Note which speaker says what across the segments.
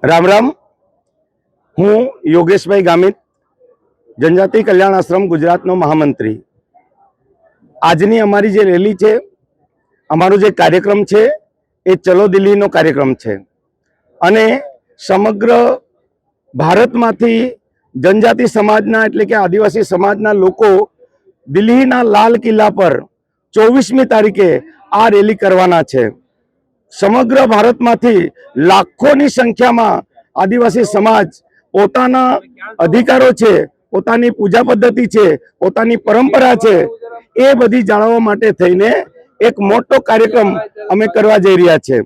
Speaker 1: राम राम। हूँ योगेशभाई गामित, जनजाति कल्याण आश्रम गुजरातनो महामंत्री। आजनी अमारी जे रेली है, अमारो जे कार्यक्रम है ए चलो दिल्हीनो कार्यक्रम है अने समग्र भारतमांथी जनजाति समाजना एटले के आदिवासी समाजना लोको दिल्हीना लाल किल्ला पर 24मी तारीखे आ रेली करवाना छे। समग्र भारतमांथी लाखोनी संख्यामां आदिवासी समाज पोताना अधिकारो छे, पोतानी पूजा पद्धति छे, पोतानी परंपरा छे, ए बधी जाणवा माटे थईने एक मोटो कार्यक्रम अमे करवा जई रह्या छे।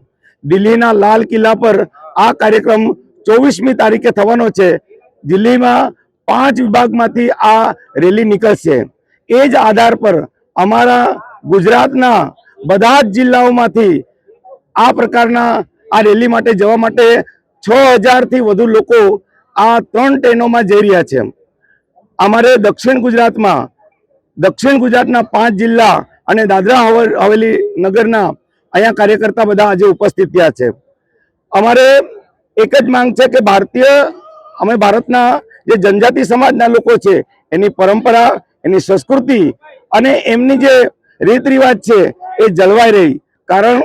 Speaker 1: दिल्हीना लाल किल्ला पर आ कार्यक्रम 24मी तारीखे थवानो छे। दिल्हीमां 5 विभागमांथी आ रेली निकळशे। ए ज आधार पर अमारा गुजरातना बधा ज जिल्लाओमांथी आ प्रकारना आ रेली माटे जवा माटे 6000 थी वधु लोको आ 3 ट्रेनोमां जई रह्या छे। अमारे दक्षिण गुजरातना 5 जिल्ला अने दादरा हवेली नगरना अहींया कार्यकर्ता बधा आज उपस्थित थया छे। अमारे एक ज मांग छे के अमे भारतना जे जनजाति समाजना लोको छे एनी परंपरा, एनी संस्कृति अने एमनी जे रीत रिवाज छे ए जळवाई रही। कारण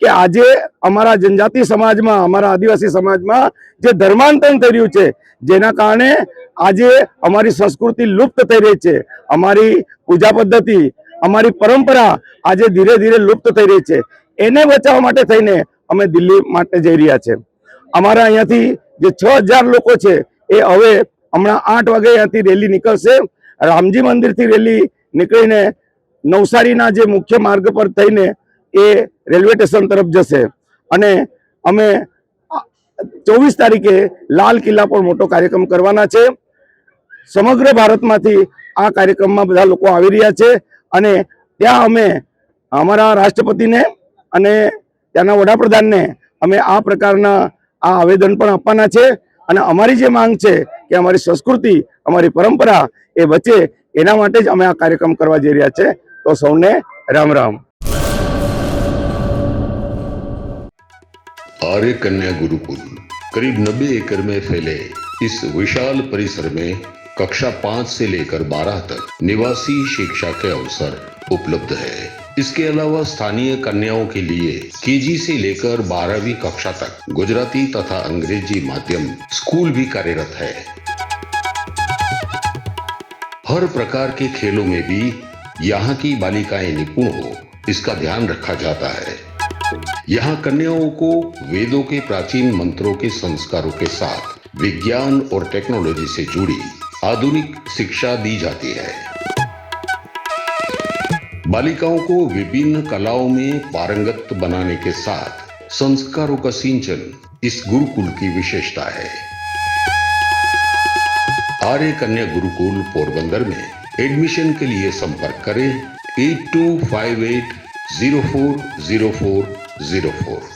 Speaker 1: के आज अमारा जनजाति समाज में, अमारा आदिवासी समाज में जे धर्मांतरण थई रह्युं छे, जेना कारणे आज अमारी संस्कृति लुप्त थई रही छे। अमारी पूजा पद्धति, अमारी परंपरा आज धीरे धीरे लुप्त थई रही छे। एने बचाववा माटे थईने अमे दिल्ही माटे जई रह्या छे। अमारा अहींयाथी जे 6000 लोको छे ए हवे हमणां 8 वागे अहींयाथी रेली निकळशे। रामजी मंदिरथी रेली निकळीने नवसारीना जे मुख्य मार्ग पर थईने ए रेलवे स्टेशन तरफ जशे अने अमे 24 तारीखे लाल किल्ला पर मोटो कार्यक्रम करवाना छे। समग्र भारतमांथी आ कार्यक्रममां बधा लोको आवी रह्या छे अने त्यां अमे अमारा राष्ट्रपतिने अने त्याना वडाप्रधानने अमे आ प्रकारना आ आवेदन पण आपवाना छे अने अमारी जे मांग छे के अमारी संस्कृति, अमारी परंपरा ए बचे, एना माटे ज अमे आ कार्यक्रम करवा जई रह्या छे। तो सौने राम राम।
Speaker 2: आर्य कन्या गुरुकुल करीब 90 एकड़ में फैले इस विशाल परिसर में कक्षा 5 से लेकर 12 तक निवासी शिक्षा के अवसर उपलब्ध है। इसके अलावा स्थानीय कन्याओं के लिए केजी से लेकर 12वीं कक्षा तक गुजराती तथा अंग्रेजी माध्यम स्कूल भी कार्यरत है। हर प्रकार के खेलों में भी यहाँ की बालिकाएं निपुण हो, इसका ध्यान रखा जाता है। यहाँ कन्याओं को वेदों के प्राचीन मंत्रों के संस्कारों के साथ विज्ञान और टेक्नोलॉजी से जुड़ी आधुनिक शिक्षा दी जाती है। बालिकाओं को विभिन्न कलाओं में पारंगत बनाने के साथ संस्कारों का सिंचन इस गुरुकुल की विशेषता है। आर्य कन्या गुरुकुल पोरबंदर में एडमिशन के लिए संपर्क करें 8258040404।